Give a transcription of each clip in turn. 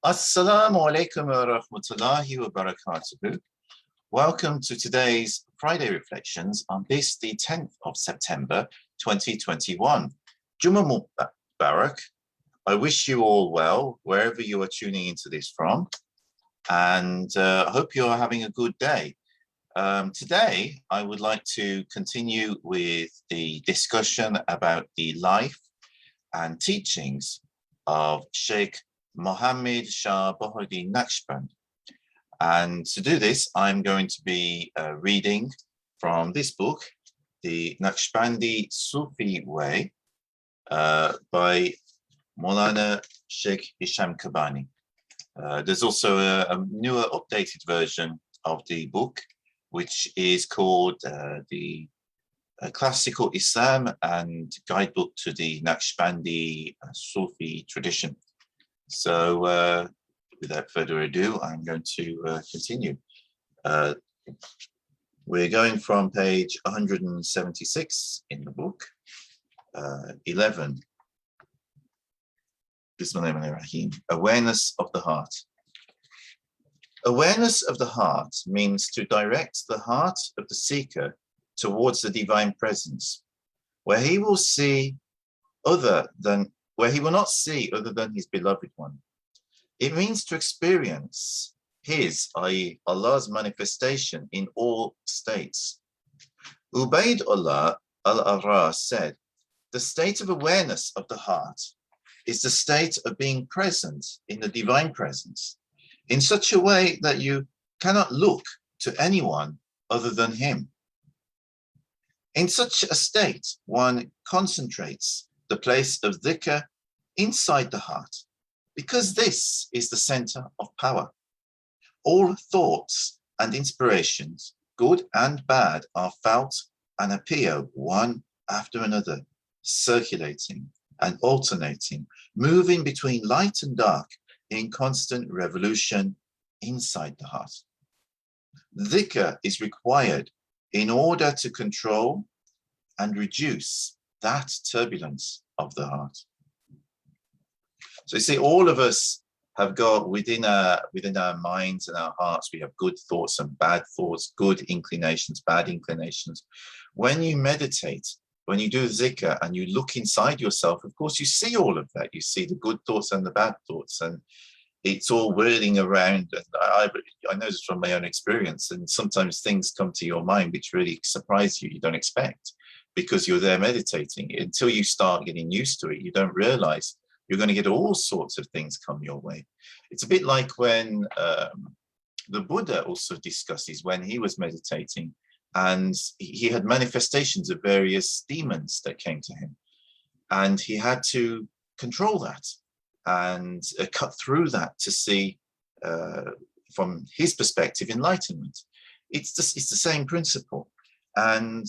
Assalamu alaikum wa rahmatullahi wa barakatuh. Welcome to today's Friday Reflections on this, the 10th of September, 2021. Jummah Mubarak. I wish you all well, wherever you are tuning into this from, and I hope you're having a good day. Today, I would like to continue with the discussion about the life and teachings of Shaykh Mohammed Shah Bahauddin Naqshband. And to do this, I'm going to be reading from this book, the Naqshbandi Sufi Way, by Mawlana Shaykh Hisham Kabbani. There's also a newer updated version of the book, which is called the Classical Islam and Guidebook to the Naqshbandi Sufi tradition. So without further ado, I'm going to continue. We're going from page 176 in the book, 11. Bismillahirrahmanirrahim. Awareness of the heart. Awareness of the heart means to direct the heart of the seeker towards the divine presence, where he will not see other than his beloved one. It means to experience his, i.e. Allah's manifestation in all states. Ubaidullah al-Arra said, the state of awareness of the heart is the state of being present in the divine presence in such a way that you cannot look to anyone other than him. In such a state, one concentrates the place of dhikr inside the heart, because this is the center of power. All thoughts and inspirations, good and bad, are felt and appear one after another, circulating and alternating, moving between light and dark in constant revolution inside the heart. Dhikr is required in order to control and reduce that turbulence of the heart. So you see, all of us have got within our minds and our hearts, we have good thoughts and bad thoughts, good inclinations, bad inclinations. When you meditate, when you do dhikr and you look inside yourself, of course, you see all of that. You see the good thoughts and the bad thoughts, and it's all whirling around. And I know this from my own experience, and sometimes things come to your mind which really surprise you, you don't expect, because you're there meditating. Until you start getting used to it, you don't realize you're going to get all sorts of things come your way. It's a bit like when the Buddha also discusses when he was meditating, and he had manifestations of various demons that came to him, and he had to control that and cut through that to see, from his perspective, enlightenment. It's the same principle, and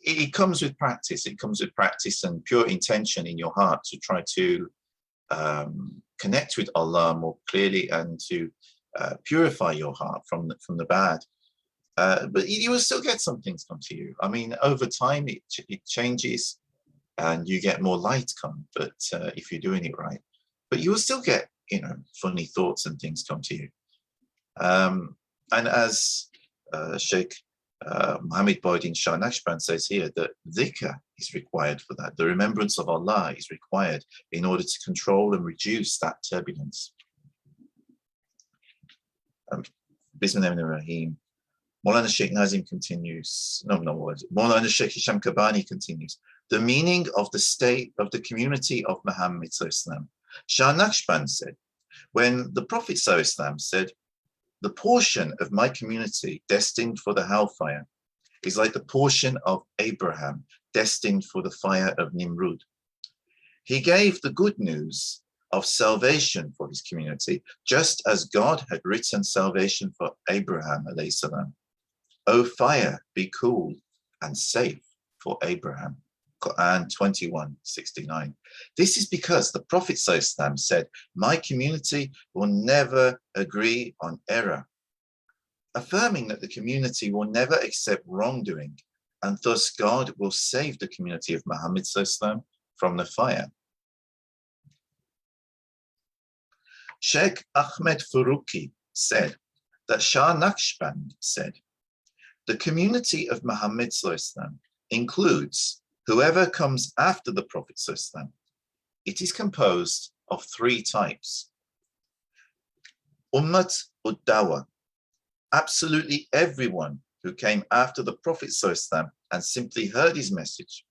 it comes with practice. It comes with practice and pure intention in your heart to try to connect with Allah more clearly and to purify your heart from the bad. But you will still get some things come to you. I mean, over time it changes and you get more light come, but if you're doing it right. But you will still get, funny thoughts and things come to you. And as Shaykh Mohammed Bahauddin Shah Naqshband says here, that dhikr is required for that. The remembrance of Allah is required in order to control and reduce that turbulence. Bismillahirrahmanirrahim. Mawlana Shaykh Nazim continues. Mawlana Shaykh Hisham Kabbani continues. The meaning of the state of the community of Muhammad Sallallahu. Shah Naqshband said, when the Prophet Sallallahu said, the portion of my community destined for the hellfire is like the portion of Abraham destined for the fire of Nimrud. He gave the good news of salvation for his community, just as God had written salvation for Abraham alayhi salam. O fire, be cool and safe for Abraham. Quran 21:69. This is because the Prophet ﷺ said, my community will never agree on error, affirming that the community will never accept wrongdoing, and thus God will save the community of Muhammad ﷺ from the fire. Sheikh Ahmed Furuki said that Shah Naqshband said, the community of Muhammad ﷺ includes whoever comes after the Prophet ﷺ. It is composed of three types. Ummat ud-Dawa, absolutely everyone who came after the Prophet ﷺ and simply heard his message.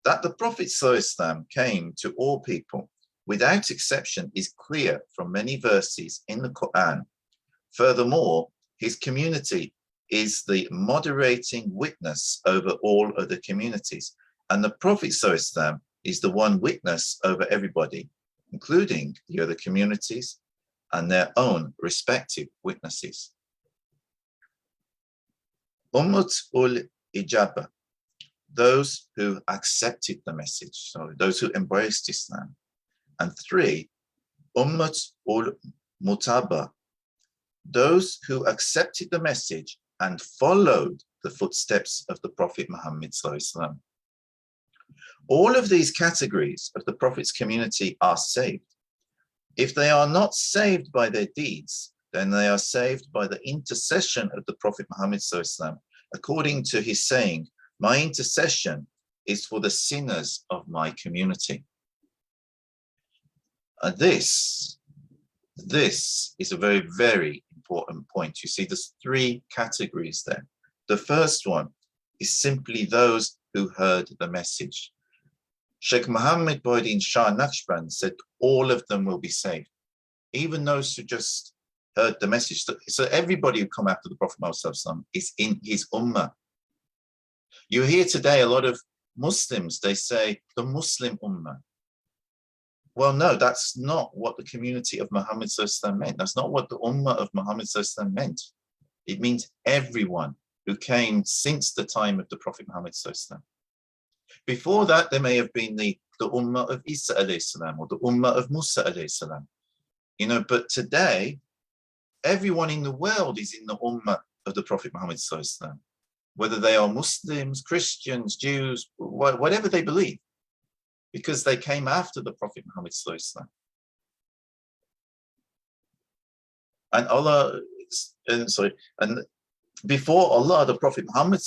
That the Prophet ﷺ came to all people without exception is clear from many verses in the Quran. Furthermore, his community is the moderating witness over all other communities. And the Prophet ﷺ is the one witness over everybody, including the other communities and their own respective witnesses. Ummat ul-Ijaba, those who accepted the message, so those who embraced Islam. And three, Ummat ul-Mutaba, those who accepted the message and followed the footsteps of the Prophet Muhammad ﷺ. All of these categories of the Prophet's community are saved. If they are not saved by their deeds, then they are saved by the intercession of the Prophet Muhammad ﷺ, according to his saying, my intercession is for the sinners of my community. And this is a very, very important point. You see, there's three categories there. The first one is simply those who heard the message. Sheikh Muhammad Bahauddin Shah Naqshband said all of them will be saved, even those who just heard the message. So everybody who come after the Prophet Muhammad is in his ummah. You hear today a lot of Muslims, they say the Muslim ummah. Well, no, that's not what the community of Muhammad meant. That's not what the ummah of Muhammad meant. It means everyone who came since the time of the Prophet Muhammad. Before that, there may have been the ummah of Isa alayhi salam or the ummah of Musa alayhi salam. You know, but today, everyone in the world is in the ummah of the Prophet Muhammad, whether they are Muslims, Christians, Jews, whatever they believe, because they came after the Prophet Muhammad. And Allah, and before Allah, the Prophet Muhammad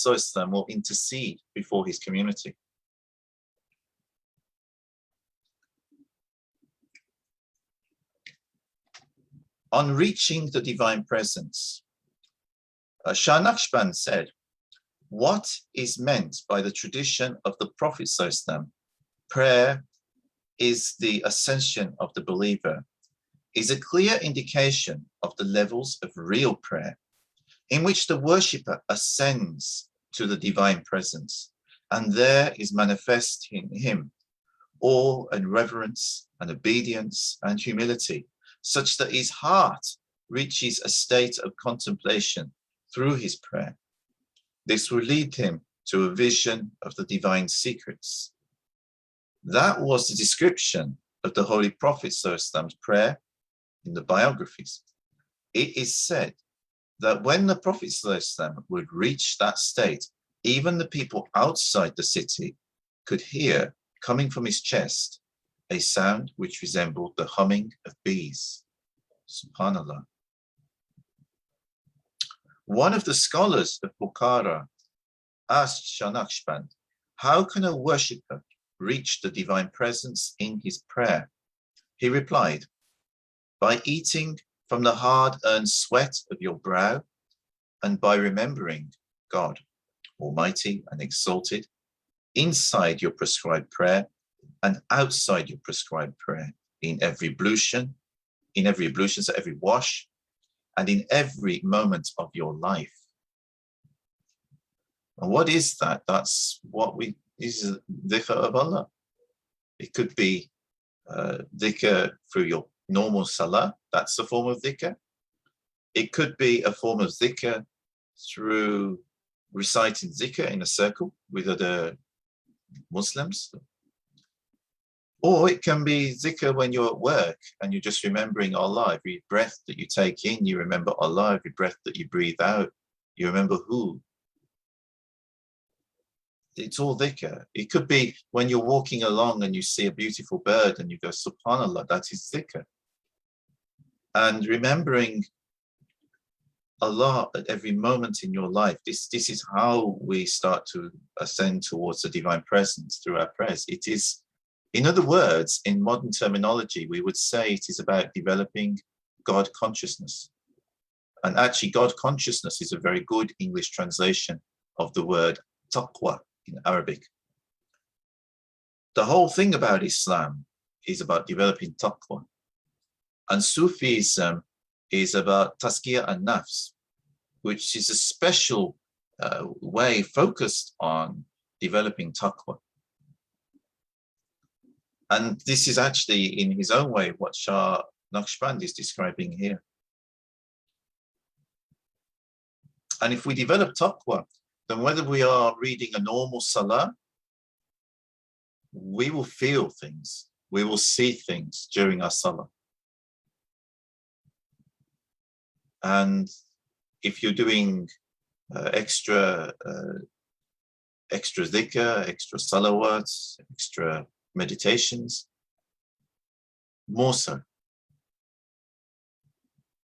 will intercede before his community. On reaching the divine presence, Shah Naqshband said, what is meant by the tradition of the Prophet ﷺ, prayer is the ascension of the believer, is a clear indication of the levels of real prayer, in which the worshipper ascends to the divine presence, and there is manifest in him awe and reverence and obedience and humility, such that his heart reaches a state of contemplation through his prayer. This will lead him to a vision of the divine secrets. That was the description of the Holy Prophet's prayer in the biographies. It is said that when the Prophet would reach that state, even the people outside the city could hear, coming from his chest, a sound which resembled the humming of bees. Subhanallah. One of the scholars of Bukhara asked Shah Naqshband, how can a worshipper reach the divine presence in his prayer? He replied, by eating from the hard-earned sweat of your brow and by remembering God, Almighty and exalted, inside your prescribed prayer and outside your prescribed prayer, in every ablution, so every wash, and in every moment of your life. And what is that? That's what is dhikr of Allah. It could be dhikr through your normal salah, that's a form of dhikr. It could be a form of dhikr through reciting dhikr in a circle with other Muslims. Or it can be dhikr when you're at work and you're just remembering Allah. Every breath that you take in, you remember Allah. Every breath that you breathe out, you remember who. It's all dhikr. It could be when you're walking along and you see a beautiful bird and you go, subhanallah, that is dhikr. and remembering Allah at every moment in your life. This is how we start to ascend towards the divine presence through our prayers. It is, in other words, in modern terminology, we would say it is about developing God consciousness. And actually, God consciousness is a very good English translation of the word taqwa in Arabic. The whole thing about Islam is about developing taqwa. And Sufism is about tazkiyah and nafs, which is a special way focused on developing taqwa. And this is actually, in his own way, what Shah Naqshband is describing here. And if we develop taqwa, then whether we are reading a normal salah, we will feel things, we will see things during our salah. And if you're doing extra dhikr, extra salawats, extra meditations, more so.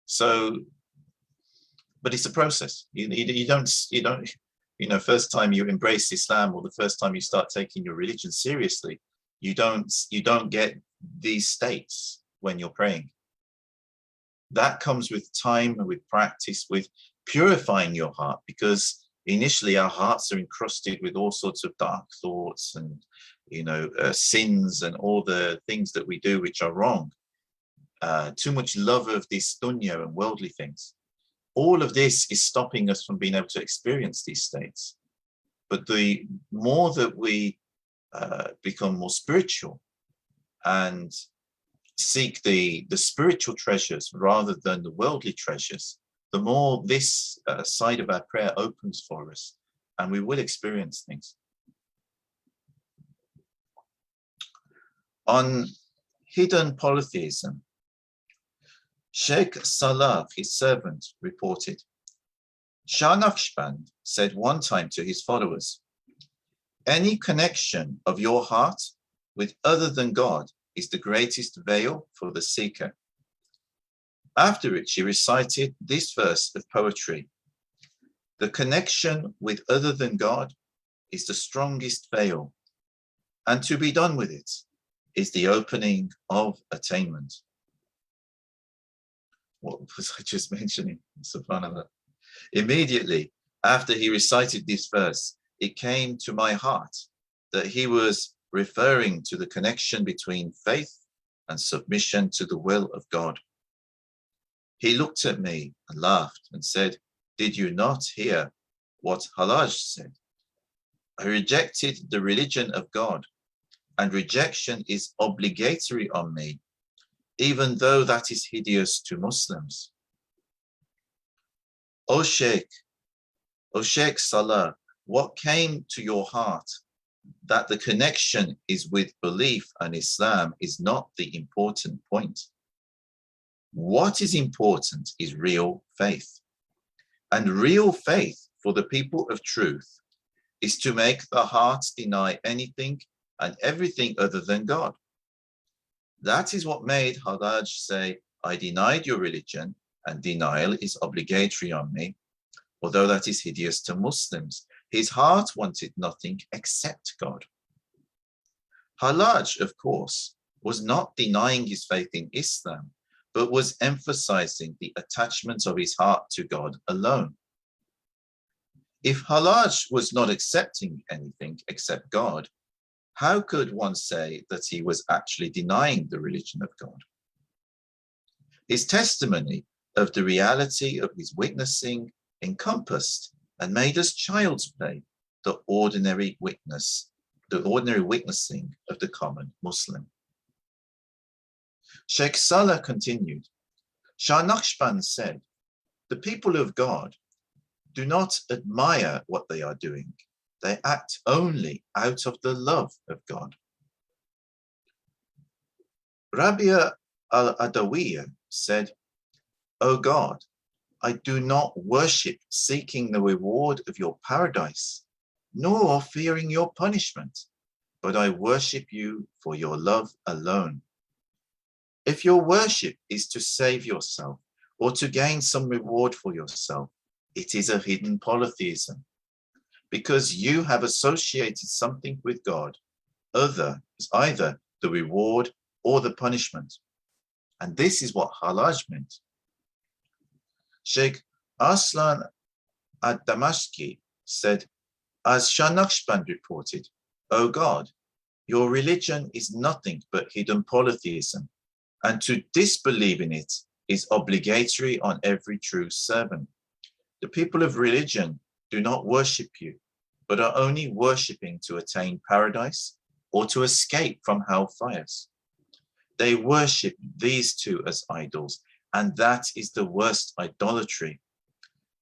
So, but it's a process. You don't, first time you embrace Islam, or the first time you start taking your religion seriously, you don't get these states when you're praying. That comes with time and with practice, with purifying your heart, because initially our hearts are encrusted with all sorts of dark thoughts and sins and all the things that we do which are wrong. Too much love of this dunya and worldly things. All of this is stopping us from being able to experience these states. But the more that we become more spiritual and seek the spiritual treasures rather than the worldly treasures, the more this side of our prayer opens for us, and we will experience things. On hidden polytheism, Shaykh Salah, his servant, reported, Shah Naqshband said one time to his followers, any connection of your heart with other than God is the greatest veil for the seeker. After which he recited this verse of poetry, the connection with other than God is the strongest veil, and to be done with it is the opening of attainment. What was I just mentioning? Subhanallah. Immediately after he recited this verse, it came to my heart that he was referring to the connection between faith and submission to the will of God. He looked at me and laughed and said, did you not hear what Hallaj said? I rejected the religion of God, and rejection is obligatory on me, even though that is hideous to Muslims. O Shaykh Salah, what came to your heart that the connection is with belief and Islam is not the important point. What is important is real faith. And real faith for the people of truth is to make the heart deny anything and everything other than God. That is what made Hallaj say, I denied your religion, and denial is obligatory on me, although that is hideous to Muslims. His heart wanted nothing except God. Hallaj, of course, was not denying his faith in Islam, but was emphasizing the attachment of his heart to God alone. If Hallaj was not accepting anything except God, how could one say that he was actually denying the religion of God? His testimony of the reality of his witnessing encompassed and made us child's play the ordinary witnessing of the common Muslim. Shaykh Salah continued, Shah Naqshband said, the people of God do not admire what they are doing. They act only out of the love of God. Rabia al-Adawiyya said, O God, I do not worship seeking the reward of your paradise, nor fearing your punishment, but I worship you for your love alone. If your worship is to save yourself or to gain some reward for yourself, it is a hidden polytheism, because you have associated something with God other as either the reward or the punishment. And this is what halaj meant. Shaykh Aslan ad-Damashqi said, as Shah Naqshband reported, O God, your religion is nothing but hidden polytheism, and to disbelieve in it is obligatory on every true servant. The people of religion do not worship you, but are only worshipping to attain paradise or to escape from hellfires. They worship these two as idols, and that is the worst idolatry.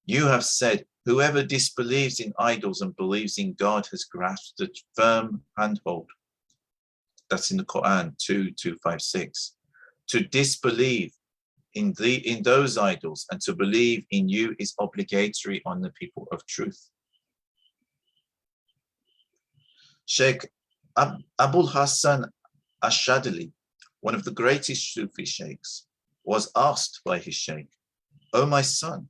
You have said, whoever disbelieves in idols and believes in God has grasped a firm handhold. That's in the Quran 2:256. To disbelieve in those idols and to believe in you is obligatory on the people of truth. Shaykh Abul Hassan Ash-Shadili, one of the greatest Sufi shaykhs, was asked by his shaykh, "O my son,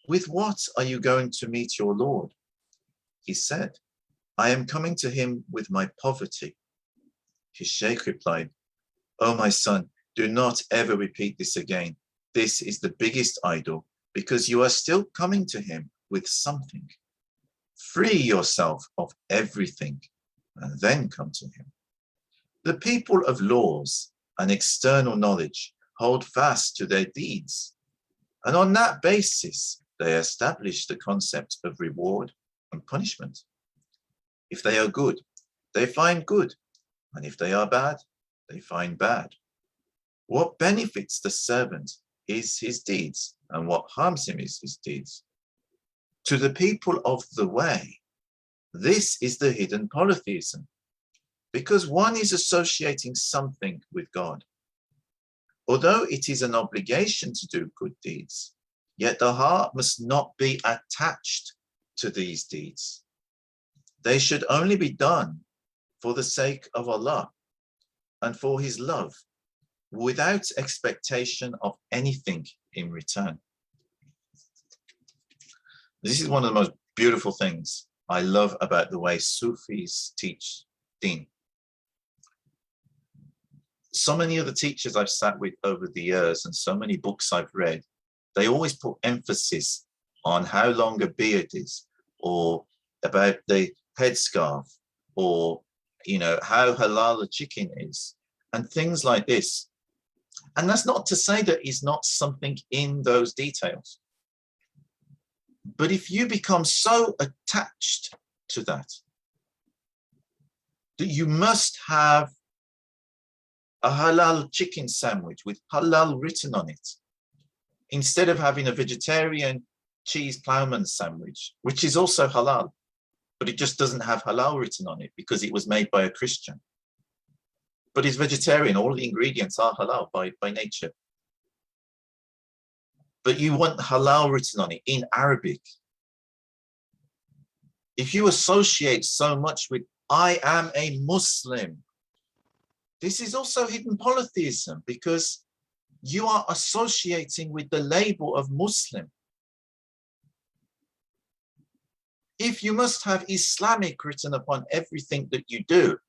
with what are you going to meet your Lord?" He said, "I am coming to him with my poverty." His shaykh replied, "O my son, do not ever repeat this again. This is the biggest idol, because you are still coming to him with something. Free yourself of everything and then come to him." The people of laws and external knowledge hold fast to their deeds, and on that basis they establish the concept of reward and punishment. If they are good, they find good, and if they are bad, they find bad. What benefits the servant is his deeds, and what harms him is his deeds. To the people of the way, this is the hidden polytheism, because one is associating something with God. Although it is an obligation to do good deeds, yet the heart must not be attached to these deeds. They should only be done for the sake of Allah and for his love, without expectation of anything in return. This is one of the most beautiful things I love about the way Sufis teach deen. So many of the teachers I've sat with over the years and so many books I've read, they always put emphasis on how long a beard is, or about the headscarf, or how halal a chicken is, and things like this. And that's not to say that it's not something in those details. But if you become so attached to that you must have a halal chicken sandwich with halal written on it, instead of having a vegetarian cheese plowman sandwich, which is also halal, but it just doesn't have halal written on it because it was made by a Christian. But it's vegetarian, all the ingredients are halal by nature. But you want halal written on it in Arabic. If you associate so much with, I am a Muslim, this is also hidden polytheism, because you are associating with the label of Muslim. If you must have Islamic written upon everything that you do,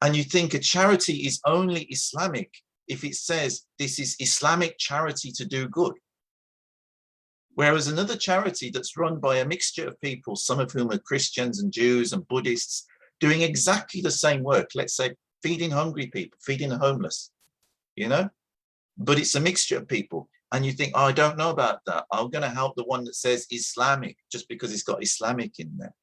and you think a charity is only Islamic if it says this is Islamic charity to do good, whereas another charity that's run by a mixture of people, some of whom are Christians and Jews and Buddhists, doing exactly the same work, let's say feeding hungry people, feeding the homeless, but it's a mixture of people. And you think, oh, I don't know about that. I'm going to help the one that says Islamic just because it's got Islamic in there.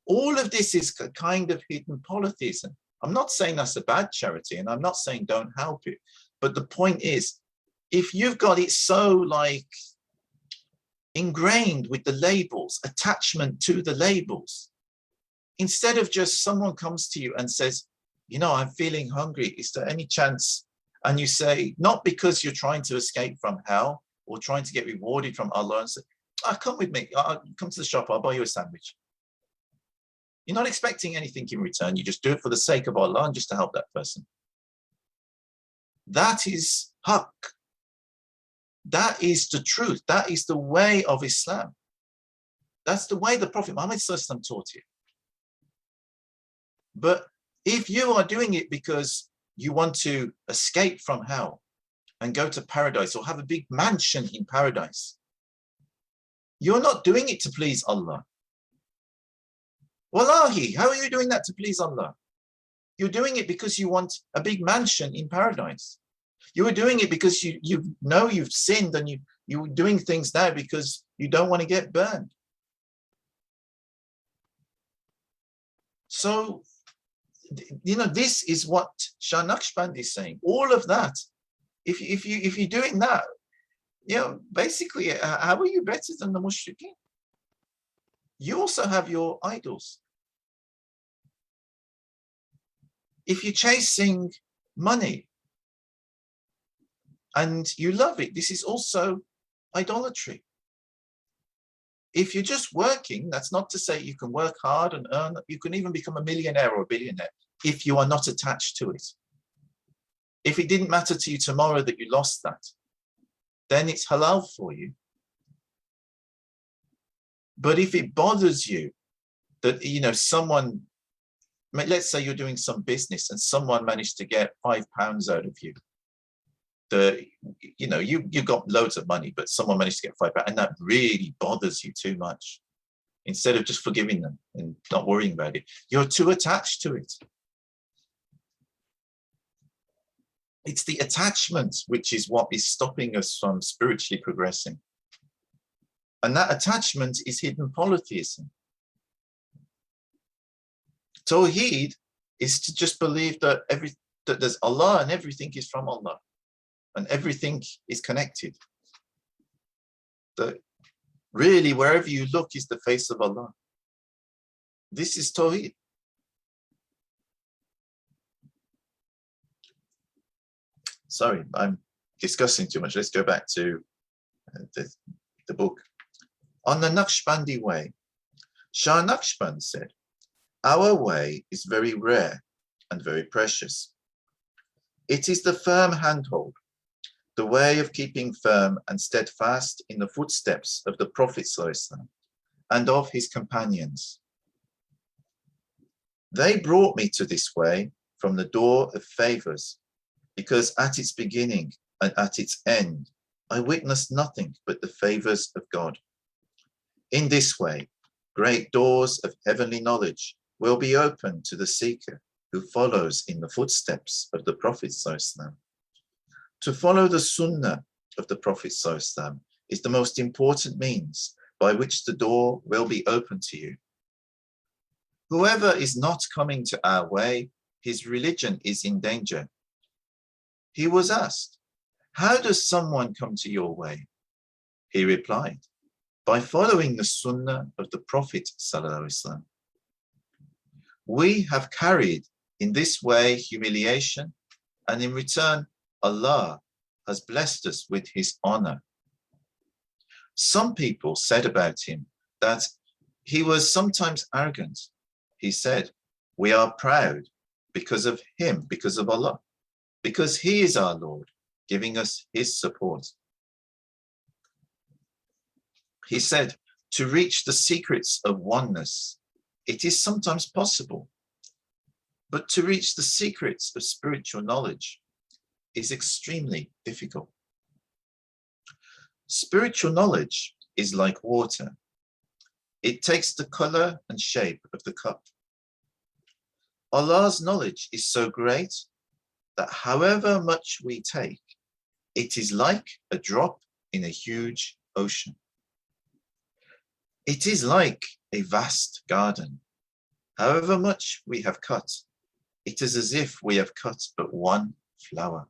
All of this is a kind of hidden polytheism. I'm not saying that's a bad charity, and I'm not saying don't help it. But the point is, if you've got it so ingrained with the labels, attachment to the labels, instead of just someone comes to you and says, I'm feeling hungry, is there any chance? And you say, not because you're trying to escape from hell or trying to get rewarded from Allah, and say, come with me, come to the shop, I'll buy you a sandwich. You're not expecting anything in return. You just do it for the sake of Allah and just to help that person. That is haqq. That is the truth. That is the way of Islam. That's the way the Prophet Muhammad taught it. But if you are doing it because you want to escape from hell and go to paradise or have a big mansion in paradise, you're not doing it to please Allah. Wallahi, how are you doing that to please Allah? You're doing it because you want a big mansion in paradise. You are doing it because you know you've sinned, and you're doing things now because you don't want to get burned. So, this is what Shah Naqshband is saying. All of that, if you're doing that, basically, how are you better than the mushrikeen? You also have your idols. If you're chasing money and you love it, this is also idolatry. If you're just working, that's not to say you can work hard and earn. You can even become a millionaire or a billionaire if you are not attached to it. If it didn't matter to you tomorrow that you lost that, then it's halal for you. But if it bothers you that, someone, let's say you're doing some business and someone managed to get £5 out of you. You got loads of money, but someone managed to get £5, and that really bothers you too much. Instead of just forgiving them and not worrying about it, you're too attached to it. It's the attachment which is what is stopping us from spiritually progressing. And that attachment is hidden polytheism. Tawheed is to just believe that there's Allah and everything is from Allah and everything is connected. That really, wherever you look is the face of Allah. This is Tawheed. Sorry, I'm discussing too much. Let's go back to the book. On the Naqshbandi way, Shah Naqshband said, "Our way is very rare and very precious. It is the firm handhold, the way of keeping firm and steadfast in the footsteps of the Prophet ﷺ and of his companions. They brought me to this way from the door of favors, because at its beginning and at its end, I witnessed nothing but the favors of God. In this way, great doors of heavenly knowledge will be open to the seeker who follows in the footsteps of the Prophet ﷺ. To follow the Sunnah of the Prophet ﷺ is the most important means by which the door will be open to you. Whoever is not coming to our way, his religion is in danger." He was asked, "How does someone come to your way?" He replied, "By following the Sunnah of the Prophet ﷺ. We have carried in this way humiliation, and in return Allah has blessed us with his honor." Some people said about him that he was sometimes arrogant. He said, "We are proud because of him, because of Allah, because he is our Lord, giving us his support." He said, "To reach the secrets of oneness, it is sometimes possible, but to reach the secrets of spiritual knowledge is extremely difficult." Spiritual knowledge is like water. It takes the color and shape of the cup. Allah's knowledge is so great that however much we take, it is like a drop in a huge ocean. It is like a vast garden. However much we have cut, it is as if we have cut but one flower.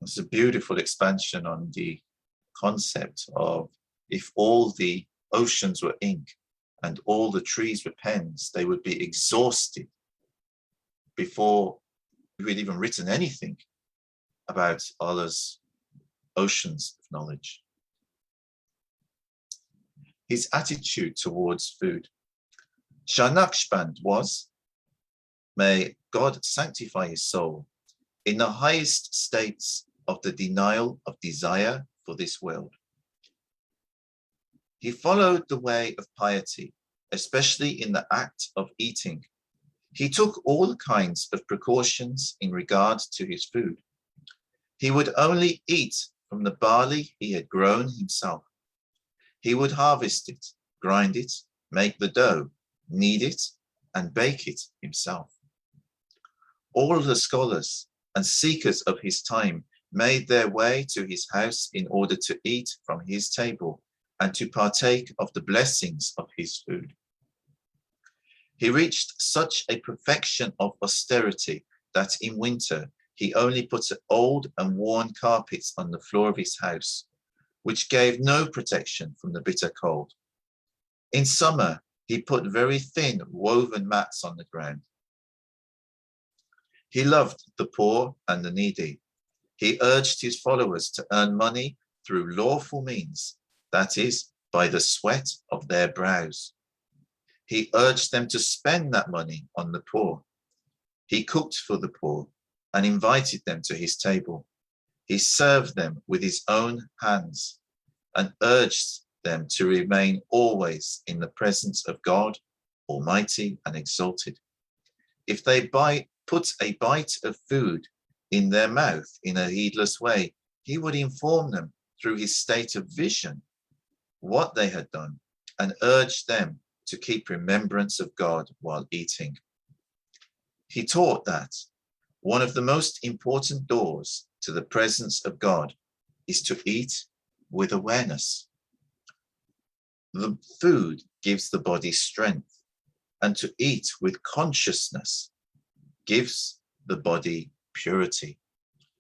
It's a beautiful expansion on the concept of if all the oceans were ink and all the trees were pens, they would be exhausted before we had even written anything about Allah's oceans of knowledge. his attitude towards food. Shah Naqshband was, may God sanctify his soul, in the highest states of the denial of desire for this world. He followed the way of piety, especially in the act of eating. He took all kinds of precautions in regard to his food. He would only eat from the barley he had grown himself. He would harvest it, grind it, make the dough, knead it, and bake it himself. All the scholars and seekers of his time made their way to his house in order to eat from his table and to partake of the blessings of his food. He reached such a perfection of austerity that in winter he only put old and worn carpets on the floor of his house, which gave no protection from the bitter cold. In summer, he put very thin woven mats on the ground. He loved the poor and the needy. He urged his followers to earn money through lawful means, that is, by the sweat of their brows. He urged them to spend that money on the poor. He cooked for the poor and invited them to his table. He served them with his own hands and urged them to remain always in the presence of God, Almighty and exalted. If they put a bite of food in their mouth in a heedless way, he would inform them through his state of vision what they had done and urge them to keep remembrance of God while eating. He taught that one of the most important doors to the presence of God is to eat with awareness. The food gives the body strength, and to eat with consciousness gives the body purity.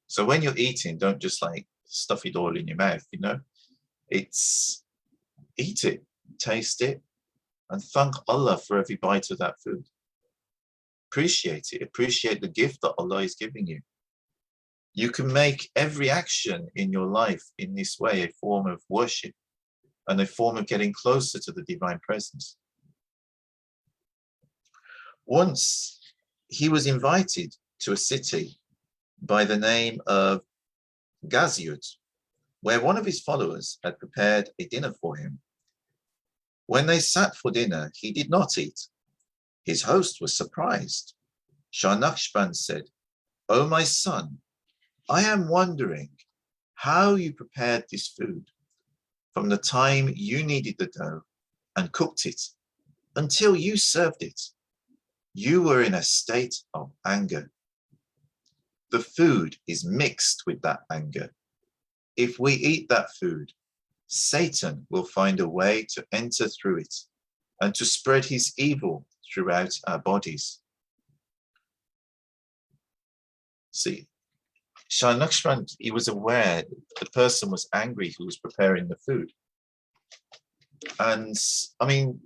So when you're eating, don't just like stuff it all in your mouth, you know. It's eat it, taste it, and thank Allah for every bite of that food. Appreciate it. Appreciate the gift that Allah is giving you. You can make every action in your life in this way a form of worship and a form of getting closer to the divine presence. Once he was invited to a city by the name of Gaziud, where one of his followers had prepared a dinner for him. When they sat for dinner, he did not eat. His host was surprised. Shah Naqshband said, "Oh, my son, I am wondering how you prepared this food from the time you kneaded the dough and cooked it until you served it. You were in a state of anger. The food is mixed with that anger. If we eat that food, Satan will find a way to enter through it and to spread his evil throughout our bodies." See, Shah Naqshband, he was aware the person was angry who was preparing the food. And I mean,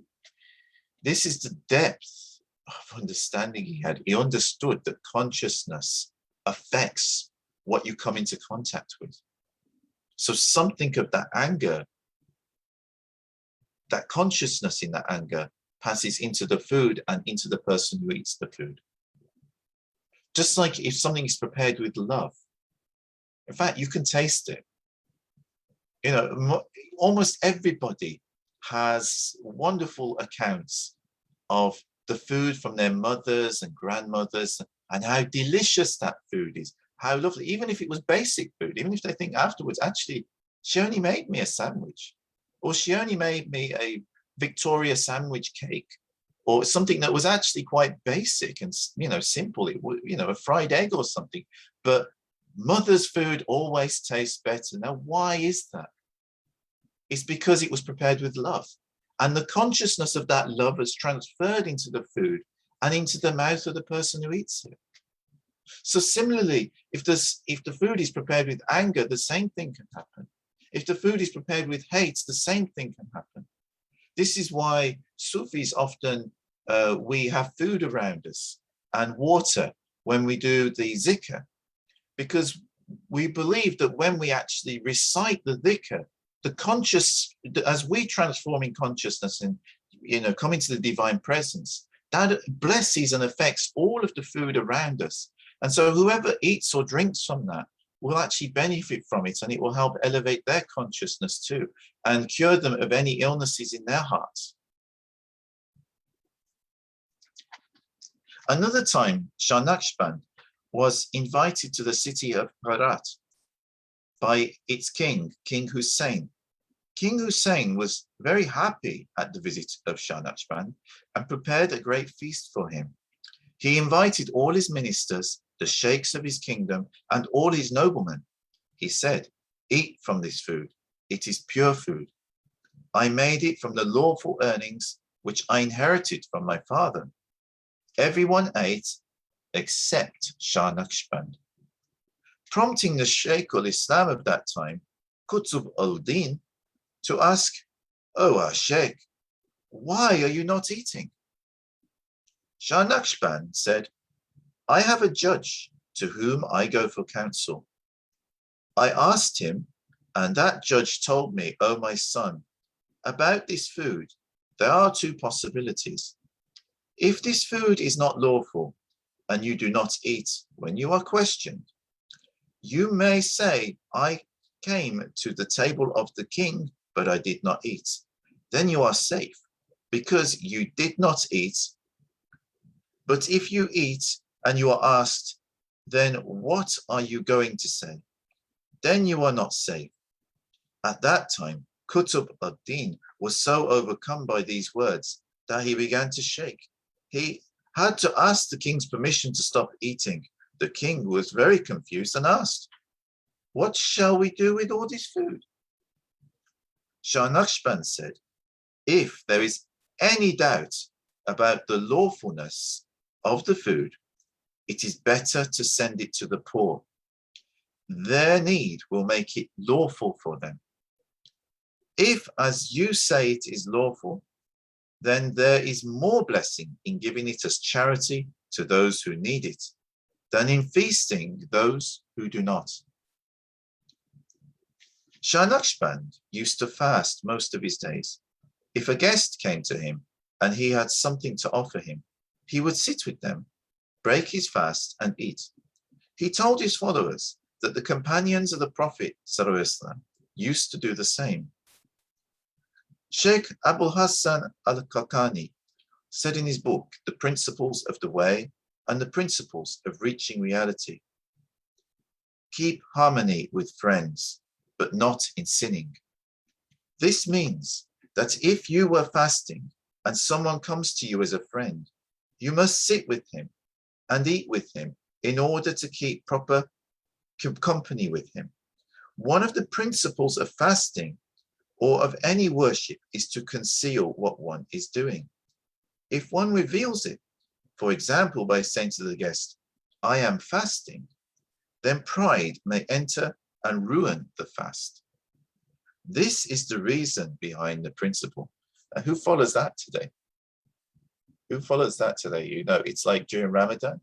this is the depth of understanding he had. He understood that consciousness affects what you come into contact with. So something of that anger, that consciousness in that anger passes into the food and into the person who eats the food. Just like if something is prepared with love, in fact, you can taste it. You know, almost everybody has wonderful accounts of the food from their mothers and grandmothers and how delicious that food is, how lovely, even if it was basic food, even if they think afterwards, actually, she only made me a sandwich, or she only made me a Victoria sandwich cake, or something that was actually quite basic and, you know, simple, it would, you know, a fried egg or something, but mother's food always tastes better. Now, why is that? It's because it was prepared with love. And the consciousness of that love is transferred into the food and into the mouth of the person who eats it. So similarly, if the food is prepared with anger, the same thing can happen. If the food is prepared with hate, the same thing can happen. This is why Sufis often, we have food around us and water when we do the zikr, because we believe that when we actually recite the dhikr, the conscious, as we transform in consciousness and, come into the divine presence, that blesses and affects all of the food around us. And so whoever eats or drinks from that will actually benefit from it, and it will help elevate their consciousness too and cure them of any illnesses in their hearts. Another time, Shah Naqshband was invited to the city of Herat by its king, King Hussein. King Hussein was very happy at the visit of Shah Naqshband and prepared a great feast for him. He invited all his ministers, the shaykhs of his kingdom, and all his noblemen. He said, "Eat from this food. It is pure food. I made it from the lawful earnings which I inherited from my father." Everyone ate except Shah Naqshband, prompting the Shaykh al-Islam of that time, Qutb al-Din, to ask, "Oh, our Shaykh, why are you not eating?" Shah Naqshband said, "I have a judge to whom I go for counsel. I asked him, and that judge told me, 'Oh, my son, about this food, there are two possibilities. If this food is not lawful and you do not eat when you are questioned, you may say, 'I came to the table of the king, but I did not eat.' Then you are safe because you did not eat. But if you eat and you are asked, then what are you going to say? Then you are not safe." At that time, Qutb ad-Din was so overcome by these words that he began to shake. He had to ask the king's permission to stop eating. The king was very confused and asked, "What shall we do with all this food?" Shah Naqshband said, "If there is any doubt about the lawfulness of the food, it is better to send it to the poor. Their need will make it lawful for them. If, as you say, it is lawful, then there is more blessing in giving it as charity to those who need it than in feasting those who do not." Shah Naqshband used to fast most of his days. If a guest came to him and he had something to offer him, he would sit with them, break his fast and eat. He told his followers that the companions of the Prophet ﷺ used to do the same. Sheikh Abul Hassan al-Kakani said in his book, The Principles of the Way and the Principles of Reaching Reality, "Keep harmony with friends, but not in sinning." This means that if you were fasting and someone comes to you as a friend, you must sit with him and eat with him in order to keep proper company with him. One of the principles of fasting or of any worship is to conceal what one is doing. If one reveals it, for example, by saying to the guest, "I am fasting," then pride may enter and ruin the fast. This is the reason behind the principle. And who follows that today? Who follows that today? It's like during Ramadan,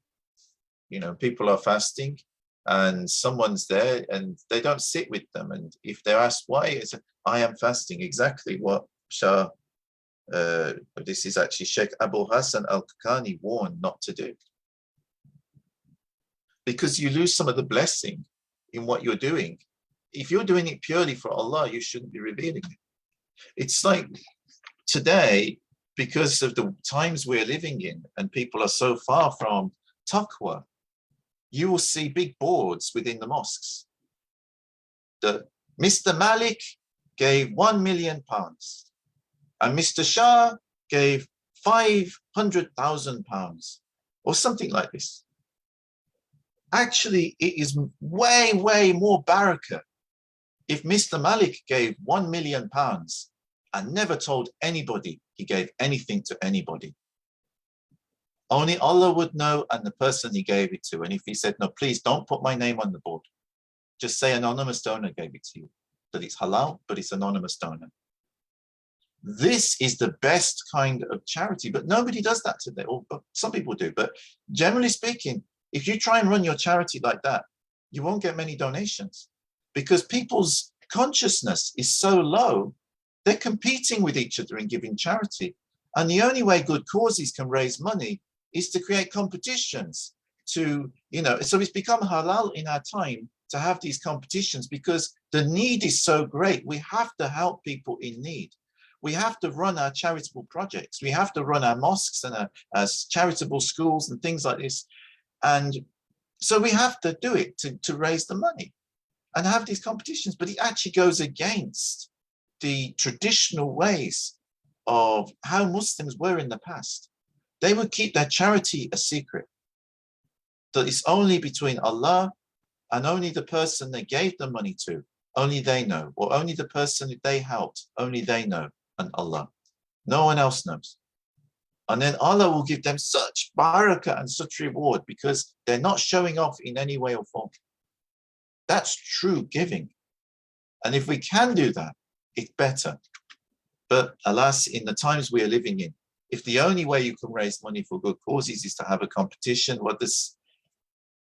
people are fasting and someone's there and they don't sit with them. And if they're asked why, it's, "I am fasting," exactly what this is actually Sheikh Abul Hassan al-Kakani warned not to do. Because you lose some of the blessing in what you're doing. If you're doing it purely for Allah, you shouldn't be revealing it. It's like today, because of the times we're living in and people are so far from taqwa, you will see big boards within the mosques. Mr. Malik gave £1 million and Mr. Shah gave £500,000 or something like this. Actually, it is way, way more barakah if Mr. Malik gave £1 million and never told anybody he gave anything to anybody. Only Allah would know and the person he gave it to. And if he said, "No, please don't put my name on the board. Just say anonymous donor gave it to you." That it's halal, but it's anonymous donor. This is the best kind of charity, but nobody does that today. Or some people do, but generally speaking, if you try and run your charity like that, you won't get many donations because people's consciousness is so low, they're competing with each other in giving charity. And the only way good causes can raise money is to create competitions to, so it's become halal in our time to have these competitions because the need is so great. We have to help people in need. We have to run our charitable projects. We have to run our mosques and our charitable schools and things like this. And so we have to do it to raise the money and have these competitions. But it actually goes against the traditional ways of how Muslims were in the past. They would keep their charity a secret. That it's only between Allah and only the person they gave the money to, only they know, or only the person that they helped, only they know, and Allah. No one else knows. And then Allah will give them such barakah and such reward because they're not showing off in any way or form. That's true giving. And if we can do that, it's better. But alas, in the times we are living in, if the only way you can raise money for good causes is to have a competition,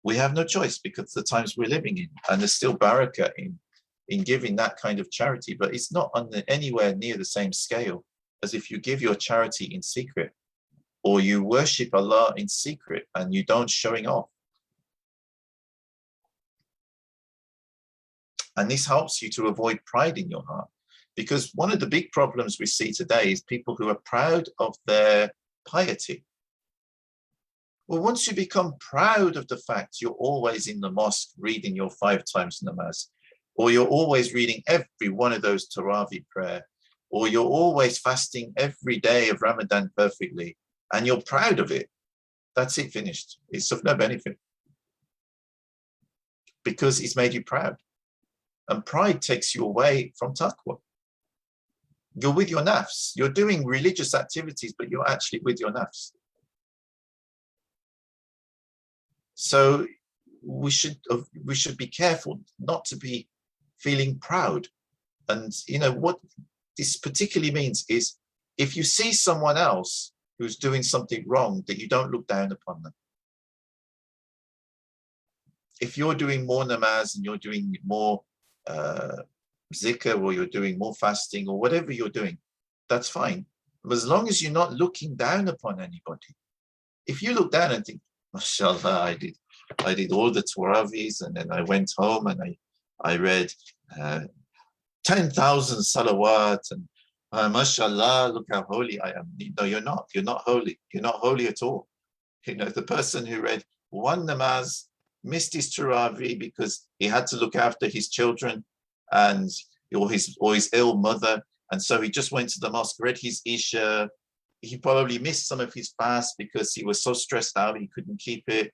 we have no choice because the times we're living in, and there's still barakah in giving that kind of charity, but it's not on anywhere near the same scale as if you give your charity in secret or you worship Allah in secret and you don't showing off. And this helps you to avoid pride in your heart. Because one of the big problems we see today is people who are proud of their piety. Well, once you become proud of the fact you're always in the mosque reading your 5 times namaz, or you're always reading every one of those Tarawih prayer, or you're always fasting every day of Ramadan perfectly, and you're proud of it, that's it, finished. It's of no benefit. Because it's made you proud. And pride takes you away from taqwa. You're with your nafs. You're doing religious activities, but you're actually with your nafs. So we should be careful not to be feeling proud. And what this particularly means is if you see someone else who's doing something wrong, that you don't look down upon them. If you're doing more namaz and you're doing more zikr, or you're doing more fasting, or whatever you're doing, that's fine. But as long as you're not looking down upon anybody. If you look down and think, mashallah, I did all the Tarawihs, and then I went home and I read 10,000 salawat, and mashallah, look how holy I am. No, you're not. You're not holy. You're not holy at all. The person who read one namaz, missed his Tarawih because he had to look after his children and or his ill mother, and so he just went to the mosque, read his Isha. He probably missed some of his fast because he was so stressed out he couldn't keep it,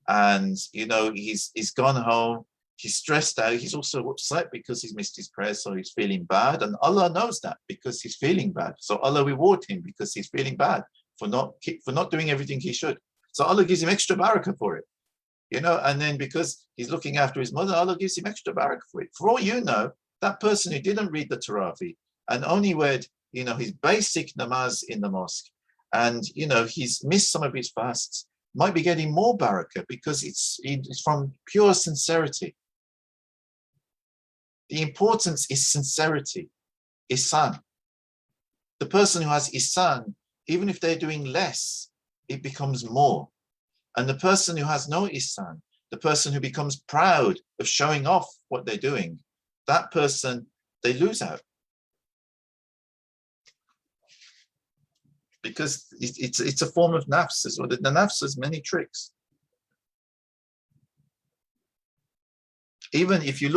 and he's gone home, he's stressed out, he's also upset because he's missed his prayer, so he's feeling bad, and Allah knows that because he's feeling bad, so Allah reward him because he's feeling bad for not doing everything he should, so Allah gives him extra barakah for it. And then because he's looking after his mother, Allah gives him extra barakah for it. For all you know, that person who didn't read the Tarawih and only read, his basic namaz in the mosque, and, he's missed some of his fasts, might be getting more barakah because it's from pure sincerity. The importance is sincerity, ihsan. The person who has ihsan, even if they're doing less, it becomes more. And the person who has no ihsan, the person who becomes proud of showing off what they're doing, that person, they lose out. Because it's a form of nafs as well. The nafs has many tricks. Even if you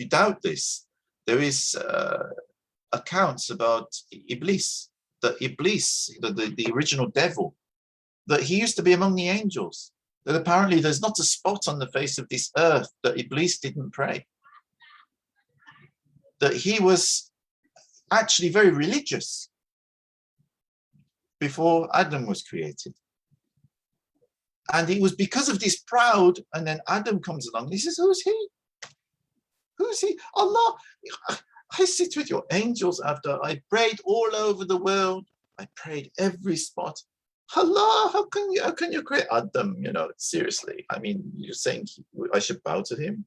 doubt this, there is accounts about Iblis, the original devil, that he used to be among the angels, that apparently there's not a spot on the face of this earth that Iblis didn't pray. That he was actually very religious before Adam was created. And it was because of this proud, and then Adam comes along and he says, who's he? Who's he? Allah, I sit with your angels after I prayed all over the world. I prayed every spot. Allah, how can you create Adam? Seriously. I mean, you're saying I should bow to him?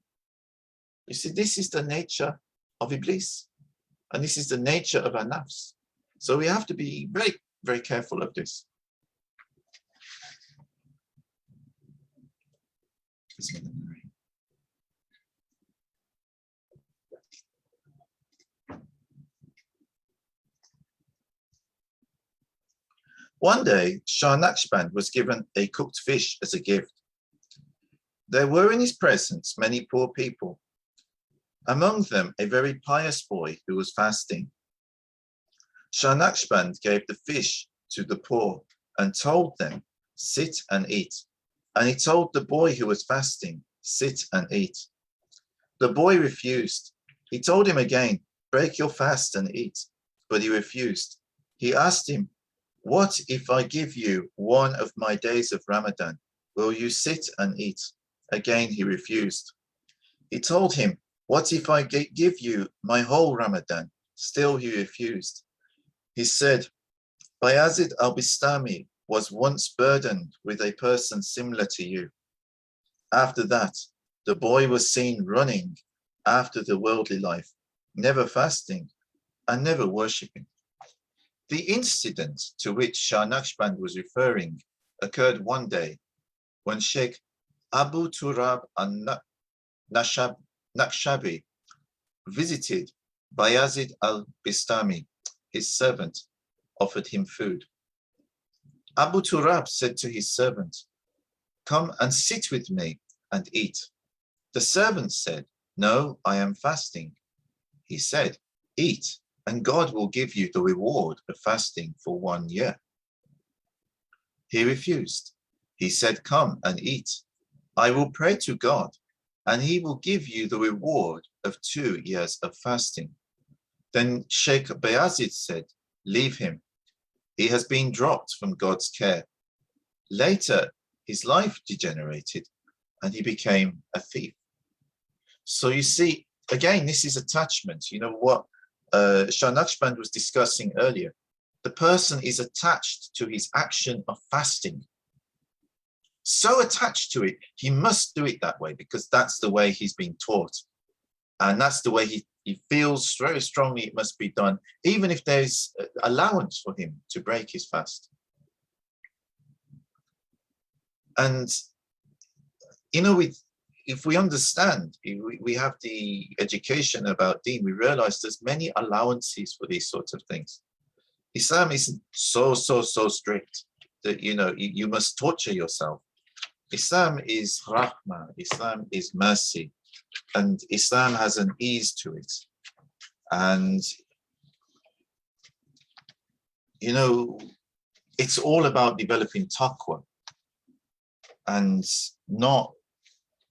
You see, this is the nature of Iblis. And this is the nature of our nafs. So we have to be very, very careful of this. One day, Shah Naqshband was given a cooked fish as a gift. There were in his presence many poor people, among them a very pious boy who was fasting. Shah Naqshband gave the fish to the poor and told them, "Sit and eat." And he told the boy who was fasting, "Sit and eat." The boy refused. He told him again, "Break your fast and eat." But he refused. He asked him, "What if I give you one of my days of Ramadan? Will you sit and eat?" Again, he refused. He told him, "What if I give you my whole Ramadan?" Still, he refused. He said, "Bayazid al-Bistami was once burdened with a person similar to you." After that, the boy was seen running after the worldly life, never fasting and never worshipping. The incident to which Shah Naqshband was referring occurred one day when Sheikh Abu Turab al-Naqshbandi visited Bayazid al-Bistami. His servant offered him food. Abu Turab said to his servant, "Come and sit with me and eat." The servant said, "No, I am fasting." He said, "Eat, and God will give you the reward of fasting for 1 year." He refused. He said, "Come and eat. I will pray to God, and he will give you the reward of 2 years of fasting." Then Sheikh Bayazid said, "Leave him. He has been dropped from God's care." Later, his life degenerated and he became a thief. So you see, again, this is attachment. You know what Shah Naqshband was discussing earlier. The person is attached to his action of fasting. So attached to it, he must do it that way because that's the way he's been taught. And that's the way he feels very strongly it must be done, even if there's allowance for him to break his fast. And, you know, if we understand, we have the education about deen, we realize there's many allowances for these sorts of things. Islam isn't so strict that, you know, you must torture yourself. Islam is rahmah, Islam is mercy, and Islam has an ease to it. And, you know, it's all about developing taqwa and not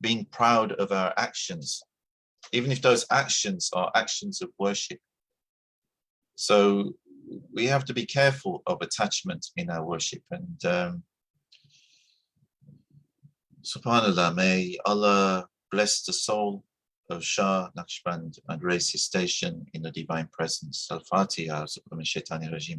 being proud of our actions, even if those actions are actions of worship. So we have to be careful of attachment in our worship. And subhanallah, may Allah bless the soul of Shah Naqshband and raise his station in the divine presence. Al-Fatihah.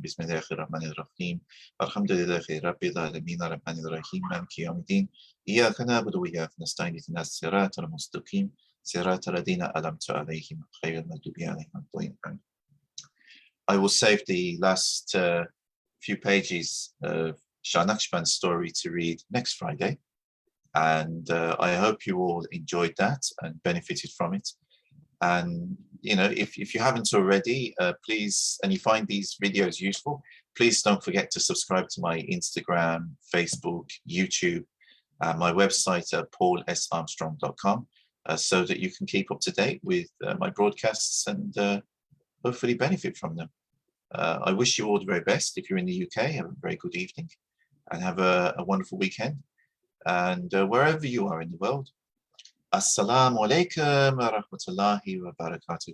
Bismillahirrahmanirrahim. Alhamdulillahi Rabbil Alameen. Ar-Rahmanir Rahim. Maliki Yawmiddin. Iyyaka na'budu wa iyyaka nasta'in. Ihdinas siratal mustaqim. Siratal ladina an'amta alayhim ghayril maghdubi alayhim waladdallin. I will save the last few pages of Shah Naqshband's story to read next Friday. And I hope you all enjoyed that and benefited from it. And, you know, if you haven't already, please, and you find these videos useful, please don't forget to subscribe to my Instagram, Facebook, YouTube, my website at paulsarmstrong.com, so that you can keep up to date with my broadcasts and hopefully benefit from them. I wish you all the very best. If you're in the UK, have a very good evening and have a wonderful weekend. And wherever you are in the world, Assalamu alaikum wa rahmatullahi wa barakatuh.